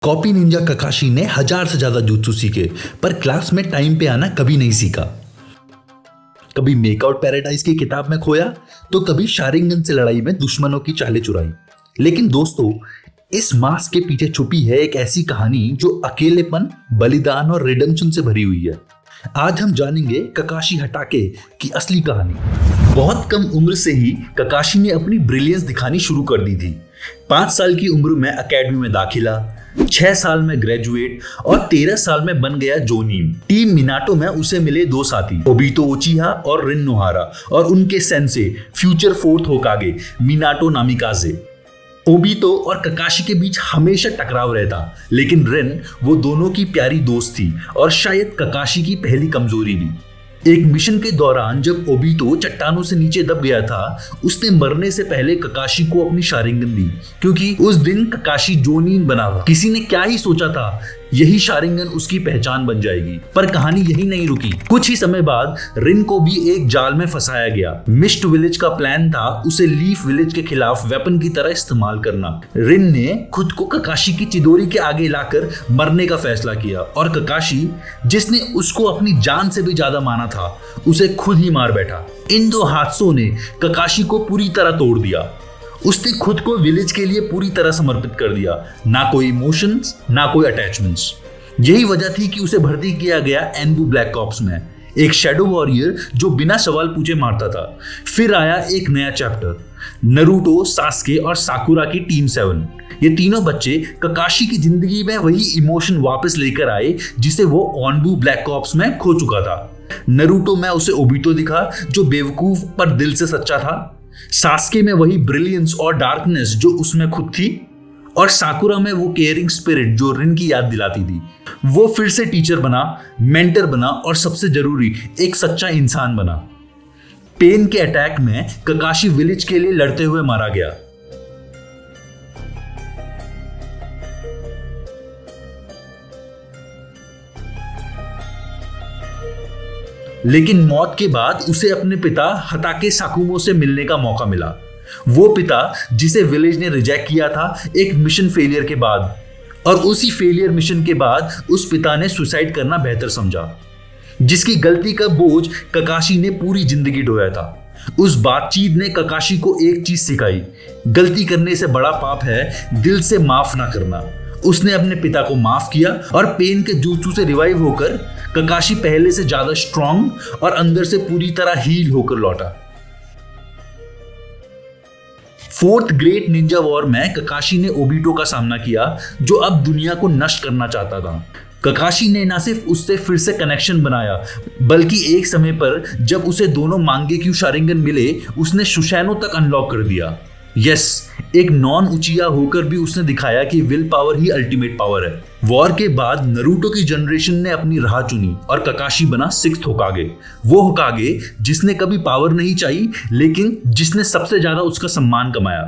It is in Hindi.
कॉपी निंजा ककाशी ने 1000 से ज्यादा jutsu सीखे, पर क्लास में टाइम पे आना कभी नहीं सीखा। कभी मेकआउट पैराडाइज की किताब में खोया तो कभी शारिंगन से लड़ाई में दुश्मनों की चालें चुराई। लेकिन दोस्तों, इस मास्क के पीछे छुपी है एक ऐसी कहानी जो अकेलेपन, बलिदान और रिडेम्पशन से भरी हुई है। आज हम जानेंगे ककाशी हटाके की असली कहानी। बहुत कम उम्र से ही ककाशी ने अपनी ब्रिलियंस दिखानी शुरू कर दी थी। 5 साल की उम्र में एकेडमी में दाखिला, 6 साल में ग्रेजुएट और 13 साल में बन गया जोनीन। टीम मिनाटो में उसे मिले 2 साथी, ओबितो उचिहा और रिन नोहारा, और उनके sensei future 4th Hokage Minato Namikaze. Obito और ककाशी के बीच हमेशा टकराव रहता, लेकिन रिन वो दोनों की प्यारी दोस्त थी और शायद ककाशी की पहली कमजोरी भी। एक मिशन के दौरान जब ओबितो चट्टानों से नीचे दब गया था, उसने मरने से पहले ककाशी को अपनी शारिंगन दी, क्योंकि उस दिन ककाशी जोनीन बना था। किसी ने क्या ही सोचा था यही शारिंगन उसकी पहचान बन जाएगी। पर कहानी यही नहीं रुकी। कुछ ही समय बाद रिन को भी एक जाल में फंसाया गया। मिस्ट विलेज का प्लान था उसे लीफ विलेज के खिलाफ वेपन की तरह इस्तेमाल करना। रिन ने खुद को ककाशी की चिदोरी के आगे लाकर मरने का फैसला किया, और ककाशी, जिसने उसको अपनी जान से भी ज्यादा माना था, उसे खुद ही मार बैठा। इन 2 हादसों ने ककाशी को पूरी तरह तोड़ दिया। उसने खुद को विलेज के लिए पूरी तरह समर्पित कर दिया। ना कोई इमोशंस, ना कोई अटैचमेंट्स। यही वजह थी कि उसे भर्ती किया गया एनबू ब्लैक ऑप्स में, एक शैडो वॉरियर जो बिना सवाल पूछे मारता था। फिर आया एक नया चैप्टर, नारुतो, सास्के और साकुरा की टीम 7। ये तीनों बच्चे ककाशी की जिंदगी में वही इमोशन वापस लेकर आए जिसे वो ऑनबू ब्लैक ऑप्स में खो चुका था। नारुतो में उसे ओबितो दिखा जो बेवकूफ पर दिल से सच्चा था। सास्के में वही ब्रिलियंस और डार्कनेस जो उसमें खुद थी, और साकुरा में वो केयरिंग स्पिरिट जो रिन की याद दिलाती थी। वो फिर से टीचर बना, मेंटर बना, और सबसे जरूरी एक सच्चा इंसान बना। पेन के अटैक में ककाशी विलेज के लिए लड़ते हुए मारा गया। लेकिन मौत के बाद उसे अपने पिता हताके साकुमो से मिलने का मौका मिला। वो पिता जिसे विलेज ने रिजेक्ट किया था एक मिशन फेलियर के बाद, और उसी फेलियर मिशन के बाद उस पिता ने सुसाइड करना बेहतर समझा, जिसकी गलती का बोझ ककाशी ने पूरी जिंदगी ढोया था। उस बातचीत ने ककाशी को एक चीज सिखाई, गलती करने से बड़ा पाप है दिल से माफ ना करना। उसने अपने पिता को माफ किया और पेन के jutsu से रिवाइव होकर ककाशी पहले से ज्यादा स्ट्रांग और अंदर से पूरी तरह हील होकर लौटा। 4th ग्रेट निंजा वॉर में ककाशी ने ओबितो का सामना किया, जो अब दुनिया को नष्ट करना चाहता था। ककाशी ने न सिर्फ उससे फिर से कनेक्शन बनाया, बल्कि एक समय पर जब उसे दोनों मांगेक्यू शारिंगन मिले, उसने सुसैनो तक अनलॉक कर दिया। यस, एक नॉन उचिया होकर भी उसने दिखाया कि will power he ultimate power है। वॉर के बाद नारुतो की जनरेशन ने अपनी राह चुनी और ककाशी बना 6th होकागे। वो होकागे जिसने कभी पावर नहीं चाहिए, लेकिन जिसने सबसे ज्यादा उसका सम्मान कमाया।